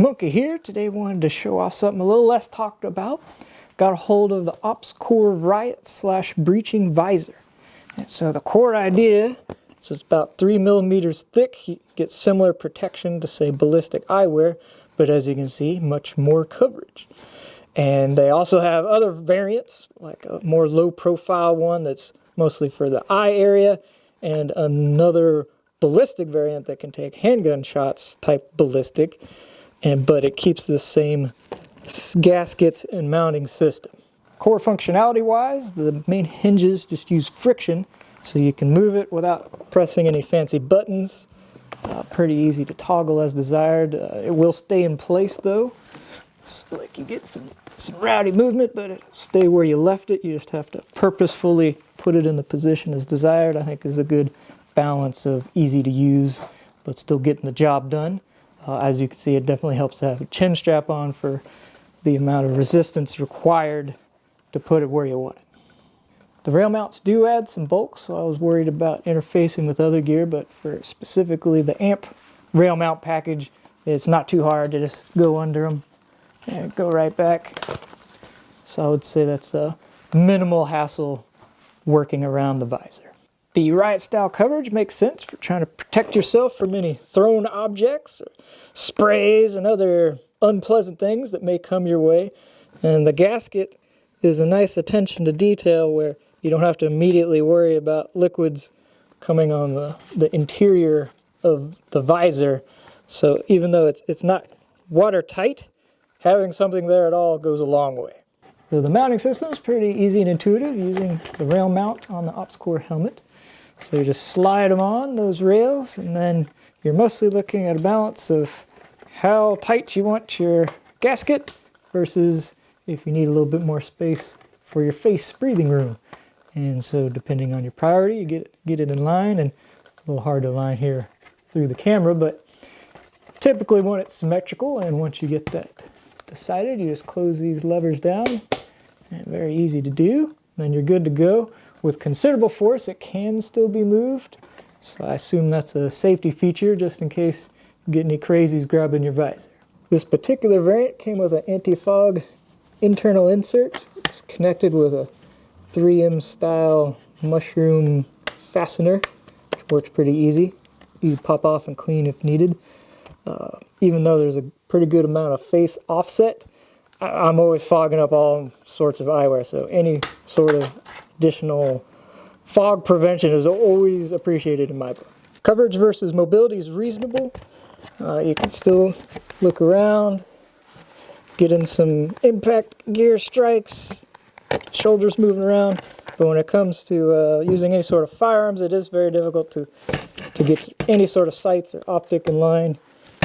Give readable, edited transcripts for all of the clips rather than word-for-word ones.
Monkey here. Today wanted to show off something a little less talked about. Got a hold of the OPS CORE Riot / breaching visor. And so the core idea, so it's about 3 millimeters thick. You get similar protection to say ballistic eyewear, but as you can see, much more coverage. And they also have other variants, like a more low profile one that's mostly for the eye area, and another ballistic variant that can take handgun shots type ballistic. But it keeps the same gasket and mounting system. Core functionality wise, the main hinges just use friction, so you can move it without pressing any fancy buttons. Pretty easy to toggle as desired. It will stay in place though, so like you get some rowdy movement, but it'll stay where you left it. You just have to purposefully put it in the position as desired. I think is a good balance of easy to use, but still getting the job done. As you can see, it definitely helps to have a chin strap on for the amount of resistance required to put it where you want it. The rail mounts do add some bulk, so I was worried about interfacing with other gear, but for specifically the amp rail mount package, it's not too hard to just go under them and go right back. So I would say that's a minimal hassle working around the visor. The Riot style coverage makes sense for trying to protect yourself from any thrown objects, or sprays, and other unpleasant things that may come your way. And the gasket is a nice attention to detail where you don't have to immediately worry about liquids coming on the interior of the visor. So even though it's not watertight, having something there at all goes a long way. So the mounting system is pretty easy and intuitive using the rail mount on the OPS CORE helmet. So you just slide them on, those rails, and then you're mostly looking at a balance of how tight you want your gasket versus if you need a little bit more space for your face breathing room. And so depending on your priority, you get it in line, and it's a little hard to align here through the camera, but typically want it symmetrical, and once you get that decided, you just close these levers down, and very easy to do, then you're good to go. With considerable force, it can still be moved, so I assume that's a safety feature just in case you get any crazies grabbing your visor. This particular variant came with an anti-fog internal insert. It's connected with a 3M style mushroom fastener, which works pretty easy. You pop off and clean if needed. Even though there's a pretty good amount of face offset, I'm always fogging up all sorts of eyewear, so any sort of additional fog prevention is always appreciated in my book. Coverage versus mobility is reasonable. You can still look around, get in some impact gear strikes, shoulders moving around, but when it comes to using any sort of firearms, it is very difficult to get any sort of sights or optic in line.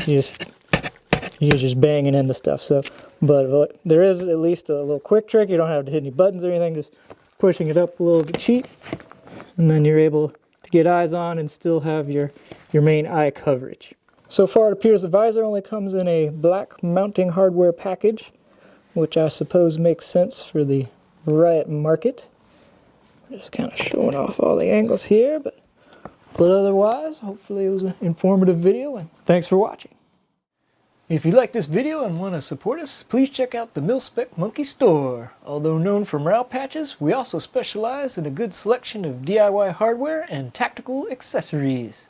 You're just banging into stuff. So, but there is at least a little quick trick. You don't have to hit any buttons or anything, just pushing it up a little cheap, and then you're able to get eyes on and still have your main eye coverage. So far it appears the visor only comes in a black mounting hardware package, which I suppose makes sense for the Riot market. Just kind of showing off all the angles here, but otherwise, hopefully it was an informative video, and thanks for watching. If you like this video and want to support us, please check out the MIL-SPEC Monkey Store. Although known for morale patches, we also specialize in a good selection of DIY hardware and tactical accessories.